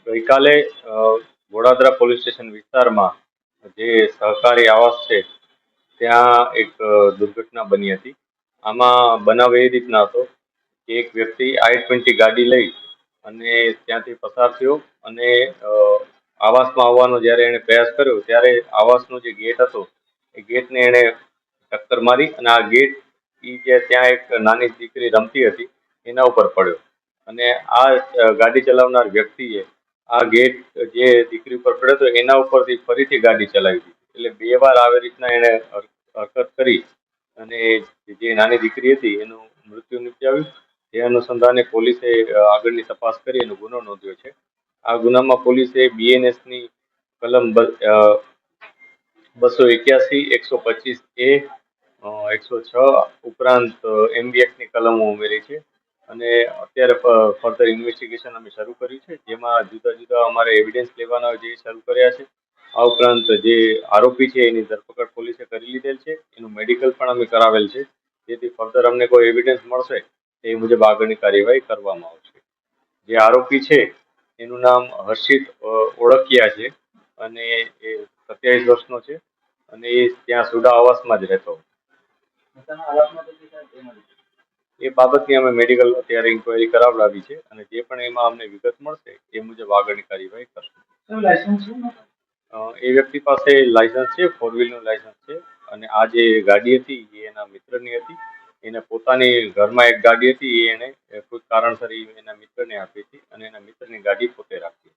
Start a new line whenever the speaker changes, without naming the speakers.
ગઈકાલે Vadodara police station વિસ્તારમાં જે સહકારી આવાસ છે ત્યાં એક દુર્ઘટના બની હતી. આમાં બનાવ એ રીતના હતો કે એક વ્યક્તિ i20 ગાડી લઈ અને ત્યાંથી પસાર થયો અને આવાસમાં આવવાનો જ્યારે એણે પ્રયાસ કર્યો ત્યારે આવાસનો જે ગેટ હતો એ ગેટને એણે ટક્કર મારી અને આ ગેટ જે ત્યાં એક નાની દીકરી રમતી હતી એના ઉપર પડ્યો અને આ ગાડી ચલાવનાર વ્યક્તિએ આ ગેટ જે દીકરી ઉપર પડ્યો હતો એના ઉપરથી ફરીથી ગાડી ચલાવી દીધી. એટલે બે વાર આવી રીતના એણે હરકત કરી અને જે નાની દીકરી હતી એનું મૃત્યુ નિપજાવ્યું. જે અનુસંધાને પોલીસે આગળની તપાસ કરી એનો ગુનો નોંધ્યો છે. આ ગુનામાં પોલીસે BNS ની કલમ 281, 125A, 106 ઉપરાંત MB Act ની કલમો ઉમેરી છે અને અત્યારે ફર્ધર ઇન્વેસ્ટિગેશન અમે શરૂ કર્યું છે, જેમાં જુદા જુદા અમારે એવિડન્સ લેવાના જે શરૂ કર્યા છે. આ ઉપરાંત જે આરોપી છે એની ધરપકડ પોલીસે કરી લીધેલ છે, એનું મેડિકલ પણ અમે કરાવેલ છે, જેથી ફર્ધર અમને કોઈ એવિડન્સ મળશે એ મુજબ આગળની કાર્યવાહી કરવામાં આવશે. જે આરોપી છે એનું નામ હર્ષિત ઓળકિયા છે અને એ 27 વર્ષનો છે અને એ ત્યાં સુડા આવાસમાં જ રહેતો. એ બાબતની અમે મેડિકલ અત્યારે ઇન્ક્વાયરી કરાવડાવી છે અને જે પણ એમાં અમને વિગત મળશે એ મુજબ આગળની કાર્યવાહી કરશું. એ વ્યક્તિ પાસે લાયસન્સ છે, 4 વ્હીલનું લાયસન્સ છે અને આ જે ગાડી હતી એ એના મિત્રની હતી. એને પોતાની ઘરમાં એક ગાડી હતી એ એને કોઈ કારણસર એના મિત્રને આપી હતી અને એના મિત્રની ગાડી પોતે રાખી.